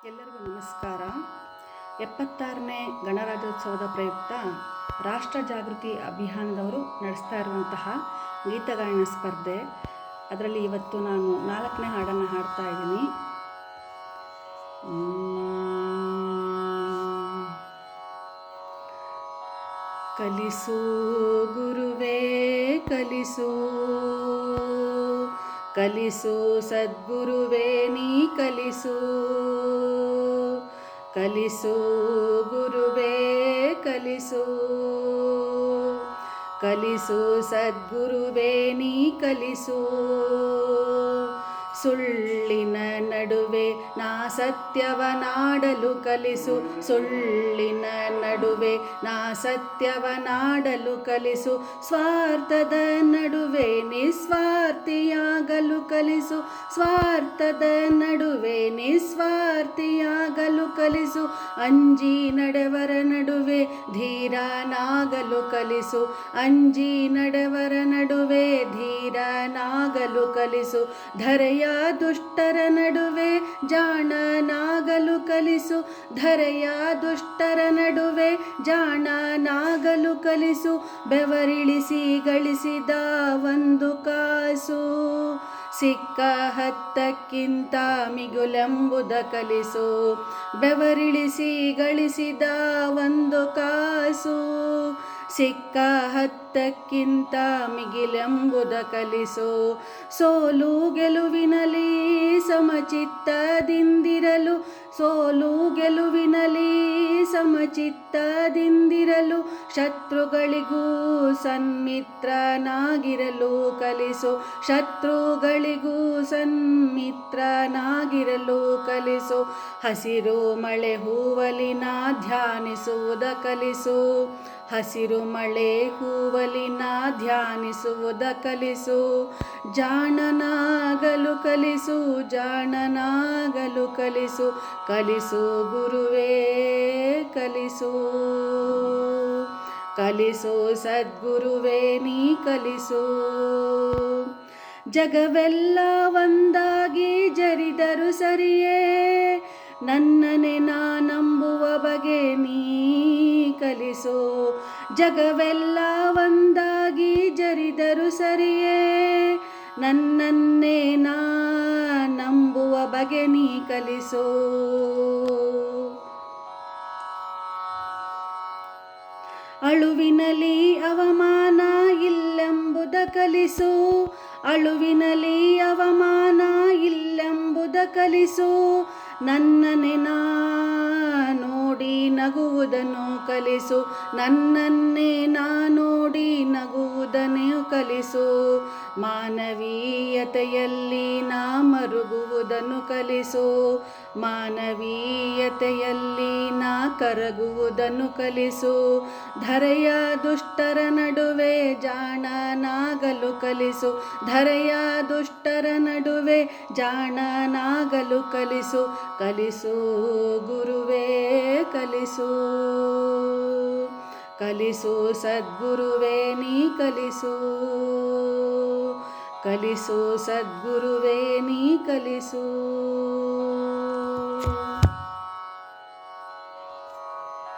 ಎಲ್ಲರಿಗೂ ನಮಸ್ಕಾರ. 76ನೇ ಗಣರಾಜ್ಯೋತ್ಸವದ ಪ್ರಯುಕ್ತ ರಾಷ್ಟ್ರ ಜಾಗೃತಿ ಅಭಿಯಾನದವರು ನಡೆಸ್ತಾ ಇರುವಂತಹ ಗೀತಗಾಯನ ಸ್ಪರ್ಧೆ, ಅದರಲ್ಲಿ ಇವತ್ತು ನಾನು 4ನೇ ಹಾಡನ್ನು ಹಾಡ್ತಾ ಇದ್ದೀನಿ. ಕಲಿಸು ಗುರುವೇ ಕಲಿಸು, ಕಲಿಸು ಸದ್ಗುರುವೇ ನೀ ಕಲಿಸು, ಕಲಿಸು ಗುರುವೇ ಕಲಿಸು, ಕಲಿಸು ಸದ್ಗುರುವೇ ನೀ ಕಲಿಸು. ಸುಳ್ಳಿನ ನಡುವೆ ನಾ ಸತ್ಯವನಾಡಲು ಕಲಿಸು, ಸುಳ್ಳಿನ ನಡುವೆ ನಾ ಸತ್ಯವನಾಡಲು ಕಲಿಸು. ಸ್ವಾರ್ಥದ ನಡುವೆ ನಿಸ್ವಾರ್ಥಿಯಾಗಲು ಕಲಿಸು, ಸ್ವಾರ್ಥದ ನಡುವೆ ನಿಸ್ವಾರ್ಥಿಯಾಗಲು ಕಲಿಸು. ಅಂಜಿ ನಡೆವರ ನಡುವೆ ಧೀರನಾಗಲು ಕಲಿಸು, ಅಂಜಿ ನಡೆವರ ನಡುವೆ ಧೀರನಾಗಲು ಕಲಿಸು. ಧರೆಯ ದುಷ್ಟರ ನಡುವೆ ಜಾಣನಾಗಲು ಕಲಿಸು, ಧರೆಯ ದುಷ್ಟರ ನಡುವೆ ಜಾಣನಾಗಲು ಕಲಿಸು. ಬೆವರಿಳಿಸಿ ಗಳಿಸಿದ ಒಂದು ಕಾಸು ಸಿಕ್ಕ 10ಕ್ಕಿಂತ ಮಿಗುಲೆಂಬುದ ಕಲಿಸು, ಬೆವರಿಳಿಸಿ ಗಳಿಸಿದ ಒಂದು ಕಾಸು ಸಿಕ್ಕ 10ಕ್ಕಿಂತ ಮಿಗಿಲೆಂಬುದ ಕಲಿಸು. ಸೋಲು ಗೆಲುವಿನಲ್ಲಿ ಸಮಚಿತ್ತದಿಂದಿರಲು, ಸೋಲು ಗೆಲುವಿನಲ್ಲಿ ಸಮಚಿತ್ತದಿಂದಿರಲು. ಶತ್ರುಗಳಿಗೂ ಸನ್ಮಿತ್ರನಾಗಿರಲು ಕಲಿಸು, ಶತ್ರುಗಳಿಗೂ ಸನ್ಮಿತ್ರನಾಗಿರಲು ಕಲಿಸು. ಹಸಿರು ಮಳೆ ಹೂವಲಿನ ಧ್ಯಾನಿಸುವುದ ಕಲಿಸು, ಹಸಿರು ಮಳೆ ಹೂವಲಿನ ಧ್ಯಾನಿಸುವುದ ಕಲಿಸು. ಜಾಣನಾಗಲು ಕಲಿಸು, ಜಾಣನಾಗಲು ಕಲಿಸು, ಕಲಿಸು ಗುರುವೇ ಕಲಿಸು, ಕಲಿಸು ಸದ್ಗುರುವೇ ನೀ ಕಲಿಸು. ಜಗವೆಲ್ಲ ಒಂದಾಗಿ ಜರಿದರು ಸರಿಯೇ, ನನ್ನನೆ ನಾ ನಂಬುವ ಬಗೆ ನೀ ಕಲಿಸು. ಜಗವೆಲ್ಲ ಒಂದಾಗಿ ಜರಿದರು ಸರಿಯೇ, ನನ್ನನ್ನೇ ನಾ ನಂಬುವ ಬಗೆ ನೀ ಕಲಿಸು. ಅಳುವಿನಲ್ಲಿ ಅವಮಾನ ಇಲ್ಲೆಂಬುದ ಕಲಿಸು, ಅಳುವಿನಲ್ಲಿ ಅವಮಾನ ಇಲ್ಲೆಂಬುದ ಕಲಿಸು. ನನ್ನನೆ ನಾ ನೋಡಿ ನಗುವುದನ್ನು ಕಲಿಸು, ನನ್ನನ್ನೇ ನಾ ನೋಡಿ ನಗುವುದನ್ನು ಕಲಿಸು. ಮಾನವೀಯತೆಯಲ್ಲಿ ನಾ ಮರುಗುವುದನ್ನು ಕಲಿಸು, ಮಾನವೀಯತೆಯಲ್ಲಿ ನಾ ಕರಗುವುದನ್ನು ಕಲಿಸು. ಧರೆಯ ದುಷ್ಟರ ನಡುವೆ ಜಾಣನಾಗಲು ಕಲಿಸು, ಧರೆಯ ದುಷ್ಟರ ನಡುವೆ ಜಾಣನಾಗಲು ಕಲಿಸು. ಕಲಿಸು ಗುರುವೇ ಕಲಿಸು, ಕಲಿಸು ಸದ್ಗುರುವೇ ನೀ ಕಲಿಸು, ಕಲಿಸು ಸದ್ಗುರುವೇ ನೀ ಕಲಿಸು.